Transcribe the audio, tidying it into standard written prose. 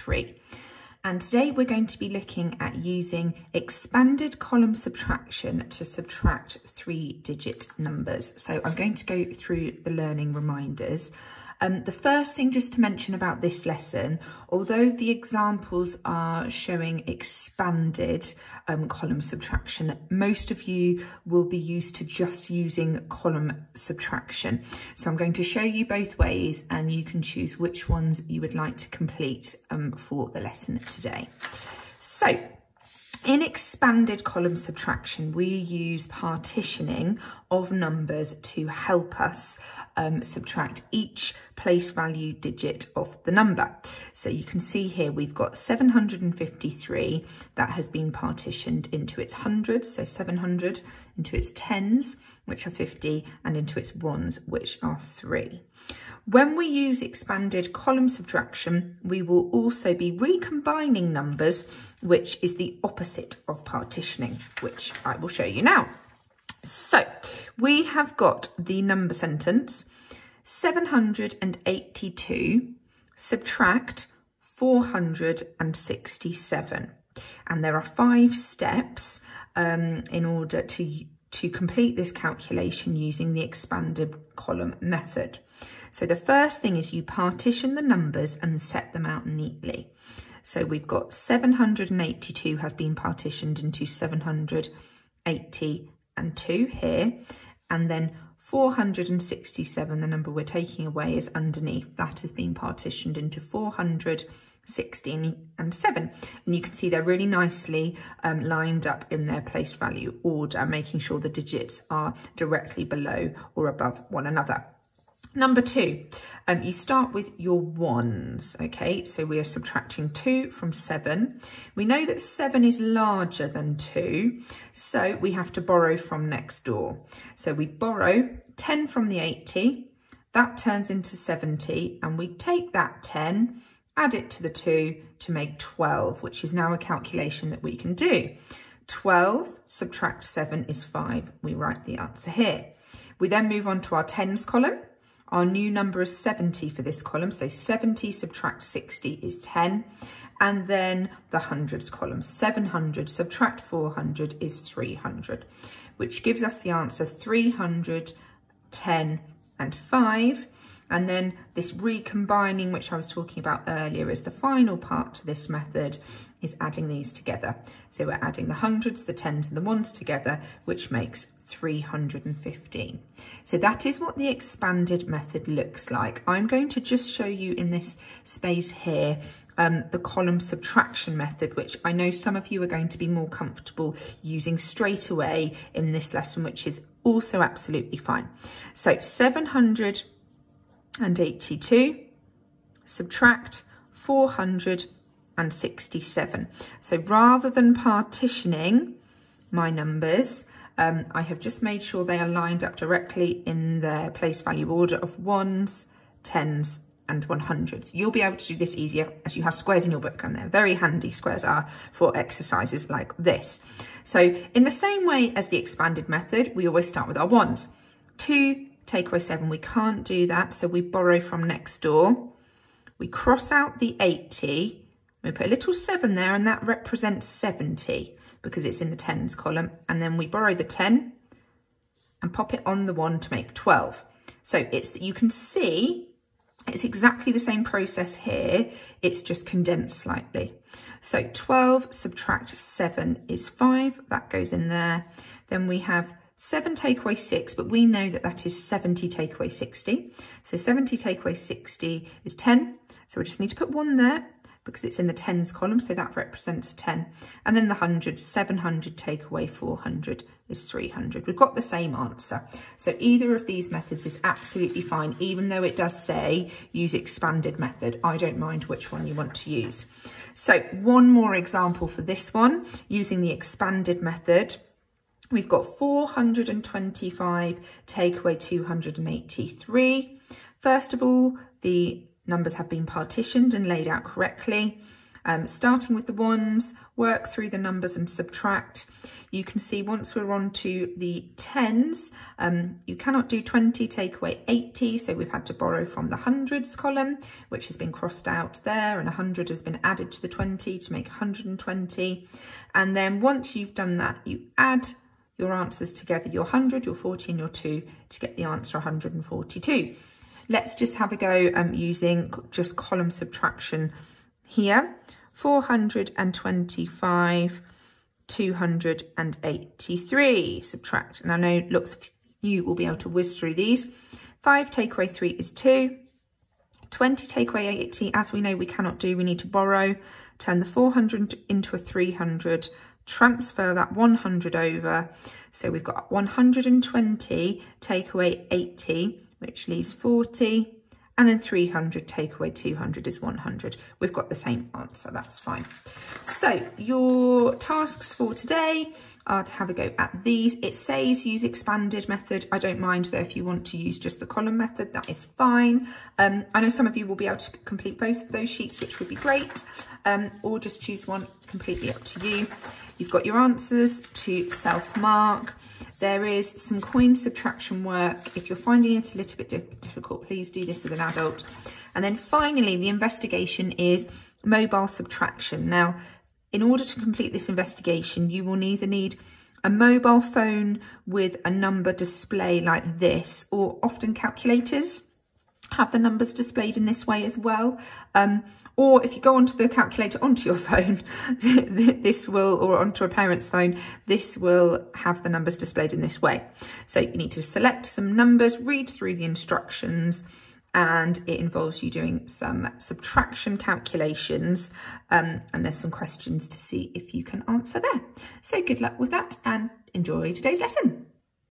3. And today we're going to be looking at using expanded column subtraction to subtract 3-digit numbers. So I'm going to go through the learning reminders. The first thing just to mention about this lesson, although the examples are showing expanded column subtraction, most of you will be used to just using column subtraction. So I'm going to show you both ways and you can choose which ones you would like to complete for the lesson today. So, in expanded column subtraction, we use partitioning of numbers to help us subtract each place value digit of the number. So you can see here we've got 753 that has been partitioned into its hundreds, so 700, into its tens, which are 50, and into its ones, which are 3. When we use expanded column subtraction, we will also be recombining numbers, which is the opposite of partitioning, which I will show you now. So we have got the number sentence, 782 subtract 467. And there are 5 steps in order to complete this calculation using the expanded column method. So the first thing is you partition the numbers and set them out neatly. So we've got 782 has been partitioned into 782 here, and then 467, the number we're taking away, is underneath. That has been partitioned into 416 and 7. And you can see they're really nicely lined up in their place value order, making sure the digits are directly below or above one another. Number 2, you start with your ones, okay? So we are subtracting 2 from 7. We know that 7 is larger than 2, so we have to borrow from next door. So we borrow 10 from the 80, that turns into 70, and we take that 10, add it to the 2 to make 12, which is now a calculation that we can do. 12 subtract 7 is 5. We write the answer here. We then move on to our tens column. Our new number is 70 for this column, so 70 subtract 60 is 10. And then the hundreds column, 700 subtract 400 is 300, which gives us the answer 300, 10 and 5. And then this recombining, which I was talking about earlier, is the final part to this method, is adding these together. So we're adding the hundreds, the tens and the ones together, which makes 315. So that is what the expanded method looks like. I'm going to just show you in this space here the column subtraction method, which I know some of you are going to be more comfortable using straight away in this lesson, which is also absolutely fine. So 782 subtract 467. So rather than partitioning my numbers, I have just made sure they are lined up directly in their place value order of ones, tens and 100s. You'll be able to do this easier as you have squares in your book, and they're very handy, squares are, for exercises like this. So in the same way as the expanded method, we always start with our ones. 2 take away 7, we can't do that, so we borrow from next door. We cross out the 80, we put a little 7 there, and that represents 70 because it's in the tens column. And then we borrow the 10 and pop it on the 1 to make 12. So it's that you can see it's exactly the same process here, it's just condensed slightly. So 12 subtract 7 is 5, that goes in there. Then we have 7 take away 6, but we know that that is 70 take away 60. So 70 take away 60 is 10. So we just need to put 1 there because it's in the tens column, so that represents 10. And then the hundreds, 700 take away 400 is 300. We've got the same answer. So either of these methods is absolutely fine, even though it does say use expanded method. I don't mind which one you want to use. So one more example for this one, using the expanded method. We've got 425 take away 283. First of all, the numbers have been partitioned and laid out correctly. starting with the ones, work through the numbers and subtract. You can see once we're on to the tens, you cannot do 20, take away 80. So we've had to borrow from the hundreds column, which has been crossed out there, and 100 has been added to the 20 to make 120. And then once you've done that, you add your answers together, your 100, your 40 and your 2, to get the answer 142. Let's just have a go using just column subtraction here. 425, 283, subtract. And I know lots of you will be able to whiz through these. 5 take away 3 is 2. 20 take away 80, as we know we cannot do, we need to borrow. Turn the 400 into a 300, transfer that 100 over. So we've got 120 take away 80, which leaves 40. And then 300 take away 200 is 100. We've got the same answer, that's fine. So your tasks for today are to have a go at these. It says use expanded method. I don't mind though if you want to use just the column method, that is fine. I know some of you will be able to complete both of those sheets, which would be great, or just choose one, completely up to you. You've got your answers to self-mark. There is some coin subtraction work. If you're finding it a little bit difficult, please do this with an adult. And then finally, the investigation is mobile subtraction. Now, in order to complete this investigation, you will either need a mobile phone with a number display like this, or often calculators have the numbers displayed in this way as well. Or if you go onto the calculator onto your phone, this will, or onto a parent's phone, this will have the numbers displayed in this way. So you need to select some numbers, read through the instructions, and it involves you doing some subtraction calculations, and there's some questions to see if you can answer there. So good luck with that and enjoy today's lesson.